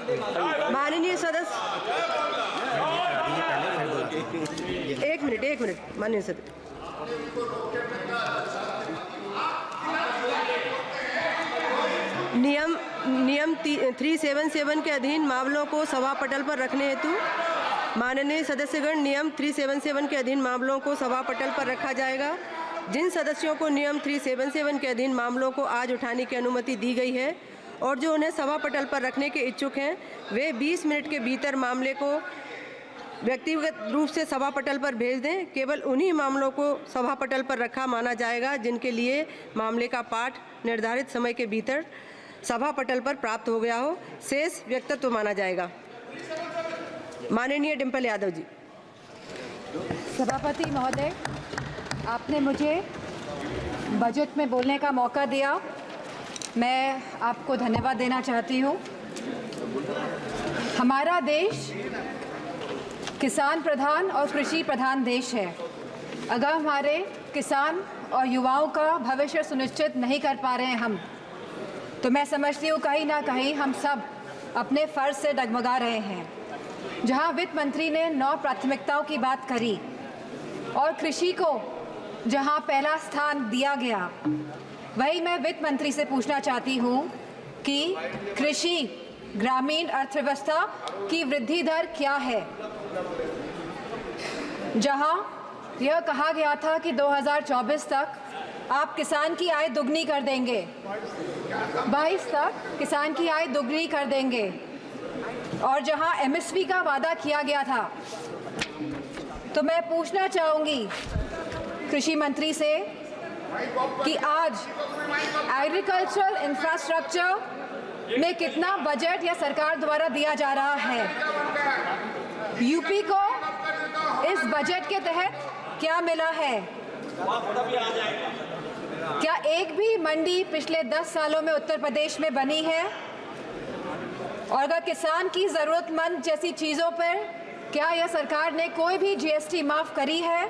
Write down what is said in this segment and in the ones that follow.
माननीय सदस्य, एक मिनट माननीय सदस्य, नियम 377 के अधीन मामलों को सभा पटल पर रखने हेतु माननीय सदस्यगण, नियम 377 के अधीन मामलों को सभा पटल पर रखा जाएगा। जिन सदस्यों को नियम 377 के अधीन मामलों को आज उठाने की अनुमति दी गई है और जो उन्हें सभा पटल पर रखने के इच्छुक हैं, वे 20 मिनट के भीतर मामले को व्यक्तिगत रूप से सभा पटल पर भेज दें। केवल उन्हीं मामलों को सभा पटल पर रखा माना जाएगा जिनके लिए मामले का पाठ निर्धारित समय के भीतर सभा पटल पर प्राप्त हो गया हो, शेष व्यक्तित्व माना जाएगा। माननीय डिम्पल यादव जी। सभापति महोदय, आपने मुझे बजट में बोलने का मौका दिया, मैं आपको धन्यवाद देना चाहती हूँ। हमारा देश किसान प्रधान और कृषि प्रधान देश है। अगर हमारे किसान और युवाओं का भविष्य सुनिश्चित नहीं कर पा रहे हैं हम, तो मैं समझती हूँ कहीं ना कहीं हम सब अपने फ़र्ज से डगमगा रहे हैं। जहाँ वित्त मंत्री ने 9 प्राथमिकताओं की बात करी और कृषि को जहाँ पहला स्थान दिया गया, वही मैं वित्त मंत्री से पूछना चाहती हूँ कि कृषि ग्रामीण अर्थव्यवस्था की वृद्धि दर क्या है। जहाँ यह कहा गया था कि 2024 तक आप किसान की आय दुगनी कर देंगे, 22 तक किसान की आय दुगनी कर देंगे, और जहां एमएसपी का वादा किया गया था, तो मैं पूछना चाहूँगी कृषि मंत्री से कि आज एग्रीकल्चरल इंफ्रास्ट्रक्चर में कितना बजट या सरकार द्वारा दिया जा रहा है। यूपी को इस बजट के तहत क्या मिला है? क्या एक भी मंडी पिछले 10 सालों में उत्तर प्रदेश में बनी है? और अगर किसान की ज़रूरतमंद जैसी चीज़ों पर क्या यह सरकार ने कोई भी जीएसटी माफ़ करी है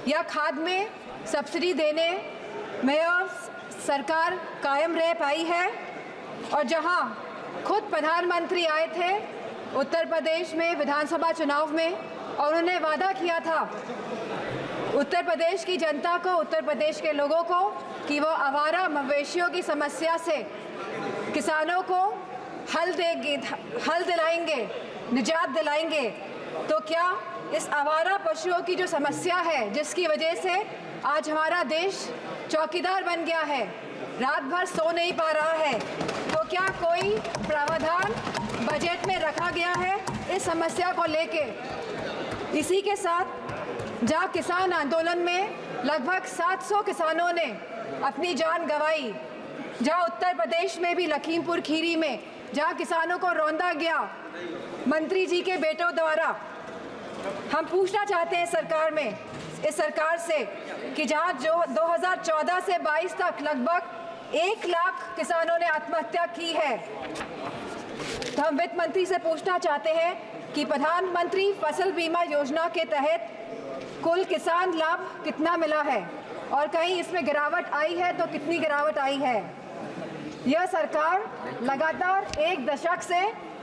या खाद में सब्सिडी देने में और सरकार कायम रह पाई है? और जहां खुद प्रधानमंत्री आए थे उत्तर प्रदेश में विधानसभा चुनाव में और उन्होंने वादा किया था उत्तर प्रदेश की जनता को, उत्तर प्रदेश के लोगों को, कि वो आवारा मवेशियों की समस्या से किसानों को हल दिलाएंगे, निजात दिलाएंगे, तो क्या इस आवारा पशुओं की जो समस्या है, जिसकी वजह से आज हमारा देश चौकीदार बन गया है, रात भर सो नहीं पा रहा है, तो क्या कोई प्रावधान बजट में रखा गया है इस समस्या को लेके? इसी के साथ जहाँ किसान आंदोलन में लगभग 700 किसानों ने अपनी जान गंवाई, जहाँ उत्तर प्रदेश में भी लखीमपुर खीरी में जहाँ किसानों को रौंदा गया मंत्री जी के बेटों द्वारा, हम पूछना चाहते हैं इस सरकार से कि जहाँ जो 2014 से 22 तक लगभग 1 लाख किसानों ने आत्महत्या की है, तो हम वित्त मंत्री से पूछना चाहते हैं कि प्रधानमंत्री फसल बीमा योजना के तहत कुल किसान लाभ कितना मिला है और कहीं इसमें गिरावट आई है तो कितनी गिरावट आई है। यह सरकार लगातार 1 दशक से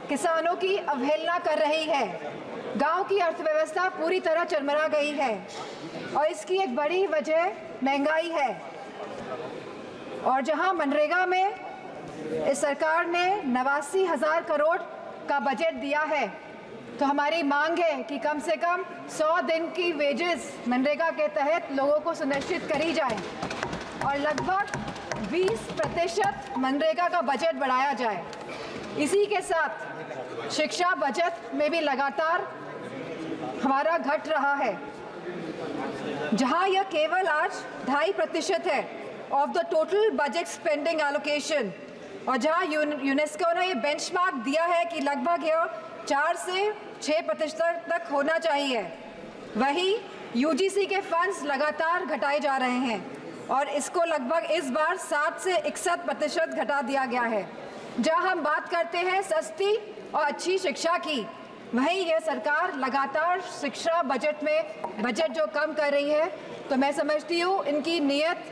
किसानों की अवहेलना कर रही है। गांव की अर्थव्यवस्था पूरी तरह चरमरा गई है और इसकी एक बड़ी वजह महंगाई है। और जहां मनरेगा में इस सरकार ने 89,000 करोड़ का बजट दिया है, तो हमारी मांग है कि कम से कम 100 दिन की वेजेस मनरेगा के तहत लोगों को सुनिश्चित करी जाए और लगभग 20% मनरेगा का बजट बढ़ाया जाए। इसी के साथ शिक्षा बजट में भी लगातार हमारा घट रहा है, जहां यह केवल आज 2.5% है of the total budget spending allocation, और जहां यूनेस्को ने ये बेंचमार्क दिया है कि लगभग यह 4 से 6% तक होना चाहिए, वही यूजीसी के फंड्स लगातार घटाए जा रहे हैं और इसको लगभग इस बार 7 से 61% घटा दिया गया है। जहां हम बात करते हैं सस्ती और अच्छी शिक्षा की, वहीं यह सरकार लगातार शिक्षा बजट में बजट जो कम कर रही है, तो मैं समझती हूँ इनकी नीयत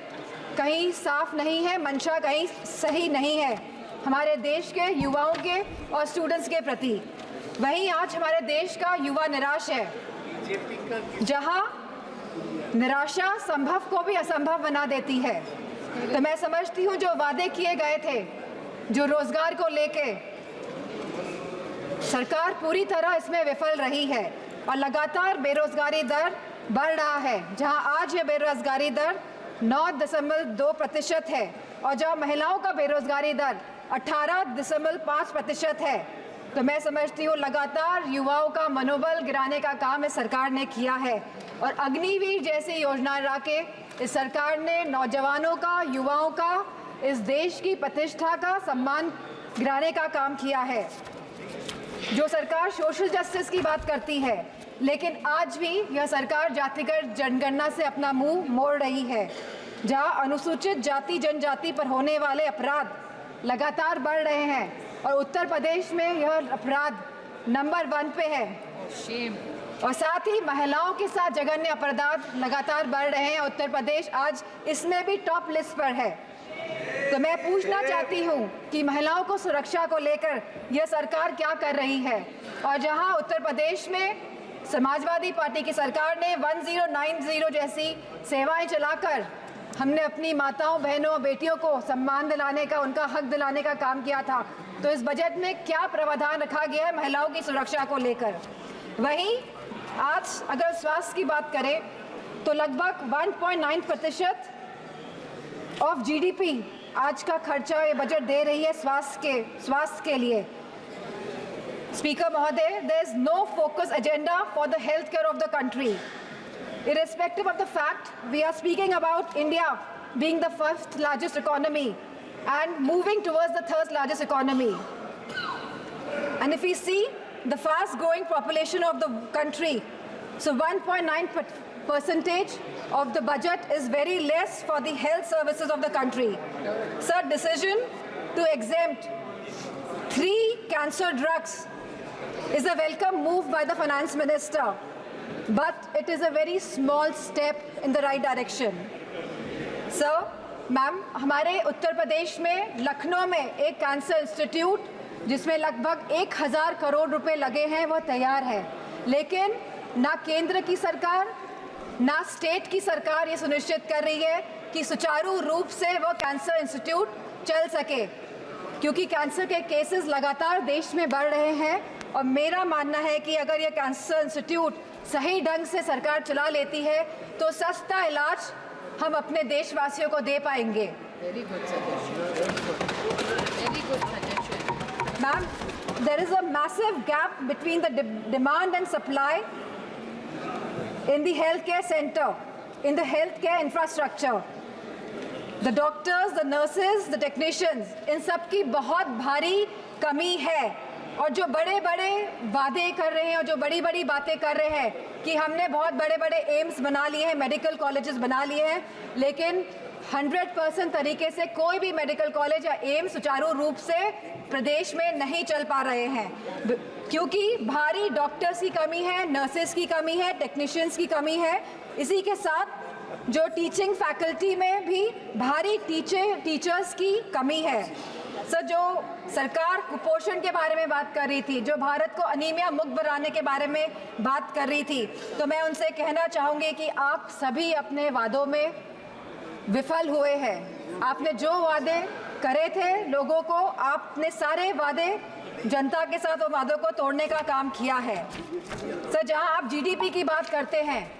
कहीं साफ नहीं है, मंशा कहीं सही नहीं है। हमारे देश के युवाओं के और स्टूडेंट्स के प्रति। वहीं आज हमारे देश का युवा निराश है, जहां निराशा संभव को भी असंभव बना देती है। तो मैं समझती हूं जो वादे किए गए थे, जो रोजगार को लेके, सरकार पूरी तरह इसमें विफल रही है और लगातार बेरोजगारी दर बढ़ रहा है। जहां आज ये बेरोजगारी दर 9.2% है और जहां महिलाओं का बेरोजगारी दर 18.5% है। तो मैं समझती हूँ लगातार युवाओं का मनोबल गिराने का काम इस सरकार ने किया है और अग्निवीर जैसी योजना ला के इस सरकार ने नौजवानों का, युवाओं का, इस देश की प्रतिष्ठा का, सम्मान गिराने का काम किया है। जो सरकार सोशल जस्टिस की बात करती है, लेकिन आज भी यह सरकार जातिगत जनगणना से अपना मुंह मोड़ रही है, जहां अनुसूचित जाति जनजाति पर होने वाले अपराध लगातार बढ़ रहे हैं और उत्तर प्रदेश में यह अपराध नंबर 1 पे है। और साथ ही महिलाओं के साथ जघन्य अपराध लगातार बढ़ रहे हैं। उत्तर प्रदेश आज इसमें भी टॉप लिस्ट पर है। तो मैं पूछना चाहती हूँ कि महिलाओं को सुरक्षा को लेकर यह सरकार क्या कर रही है। और जहां उत्तर प्रदेश में समाजवादी पार्टी की सरकार ने 1090 जैसी सेवाएं चलाकर हमने अपनी माताओं, बहनों, बेटियों को सम्मान दिलाने का, उनका हक दिलाने का काम किया था, तो इस बजट में क्या प्रावधान रखा गया है महिलाओं की सुरक्षा को लेकर। वहीं आज अगर स्वास्थ्य की बात करें तो लगभग 1.9% ऑफ जीडीपी आज का खर्चा ये बजट दे रही है स्वास्थ्य के लिए। स्पीकर महोदय, there is no focus agenda for the healthcare of the country. Irrespective of the fact we are speaking about India being the 1st largest economy and moving towards the 3rd largest economy. And if we see the fast growing population of the country, so 1.9% of the budget is very less for the health services of the country. Sir, decision to exempt 3 cancer drugs is a welcome move by the finance minister, but it is a very small step in the right direction. Sir, ma'am, हमारे उत्तर प्रदेश में लखनऊ में एक cancer institute जिसमें लगभग 1000 करोड़ रुपए लगे हैं वह तैयार है, लेकिन ना केंद्र की सरकार ना स्टेट की सरकार ये सुनिश्चित कर रही है कि सुचारू रूप से वो कैंसर इंस्टीट्यूट चल सके, क्योंकि कैंसर के केसेस लगातार देश में बढ़ रहे हैं। और मेरा मानना है कि अगर ये कैंसर इंस्टीट्यूट सही ढंग से सरकार चला लेती है तो सस्ता इलाज हम अपने देशवासियों को दे पाएंगे। Very good suggestion. Very good suggestion. Ma'am, there is a massive gap between the demand and supply in the healthcare center, in the healthcare infrastructure. The doctors, the nurses, the technicians, इन सब की बहुत भारी कमी है। और जो बड़े बड़े वादे कर रहे हैं और जो बड़ी बड़ी बातें कर रहे हैं कि हमने बहुत बड़े बड़े एम्स बना लिए हैं, मेडिकल कॉलेजेस बना लिए हैं, लेकिन 100% तरीके से कोई भी मेडिकल कॉलेज या एम्स सुचारू रूप से प्रदेश में नहीं चल पा रहे हैं, क्योंकि भारी डॉक्टर्स की कमी है, नर्सेस की कमी है, टेक्नीशियंस की कमी है। इसी के साथ जो टीचिंग फैकल्टी में भी भारी टीचर्स की कमी है। सर, जो सरकार कुपोषण के बारे में बात कर रही थी, जो भारत को अनीमिया मुक्त बनाने के बारे में बात कर रही थी, तो मैं उनसे कहना चाहूँगी कि आप सभी अपने वादों में विफल हुए हैं। आपने जो वादे करे थे लोगों को, आपने सारे वादे जनता के साथ वो वादों को तोड़ने का काम किया है। सर, जहां आप जीडीपी की बात करते हैं,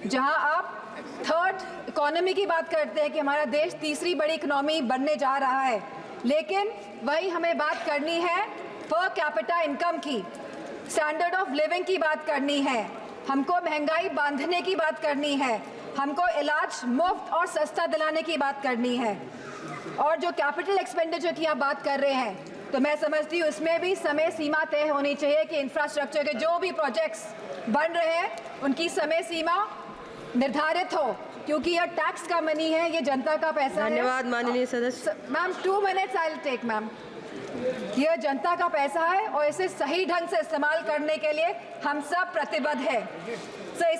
जहां आप 3rd इकोनॉमी की बात करते हैं कि हमारा देश तीसरी बड़ी इकोनॉमी बनने जा रहा है, लेकिन वही हमें बात करनी है पर कैपिटा इनकम की, स्टैंडर्ड ऑफ लिविंग की बात करनी है, हमको महंगाई बांधने की बात करनी है, हमको इलाज मुफ्त और सस्ता दिलाने की बात करनी है। और जो कैपिटल एक्सपेंडिचर की आप बात कर रहे हैं, तो मैं समझती हूँ इसमें भी समय सीमा तय होनी चाहिए कि इंफ्रास्ट्रक्चर के जो भी प्रोजेक्ट्स बन रहे हैं उनकी समय सीमा निर्धारित हो, क्योंकि यह टैक्स का मनी है, ये जनता का पैसा है। धन्यवाद माननीय सदस्य। Ma'am, 2 minutes I will take ma'am. यह जनता का पैसा है और इसे सही ढंग से इस्तेमाल करने के लिए हम सब प्रतिबद्ध है। सो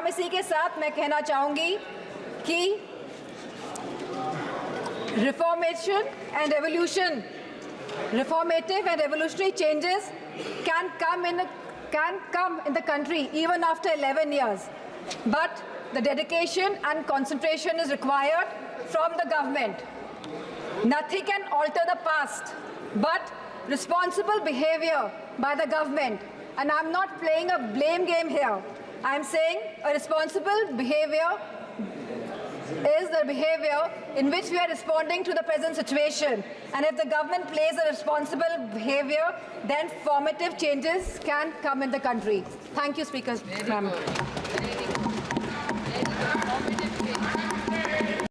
इसी के साथ मैं कहना चाहूँगी कि reformation and revolution reformative and revolutionary changes can come in the country even after 11 years. But the dedication and concentration is required from the government. Nothing can alter the past, but responsible behavior by the government. And I'm not playing a blame game here. I'm saying a responsible behavior is the behavior in which we are responding to the present situation. And if the government plays a responsible behavior, then formative changes can come in the country. Thank you, Speaker. Very good. Very good.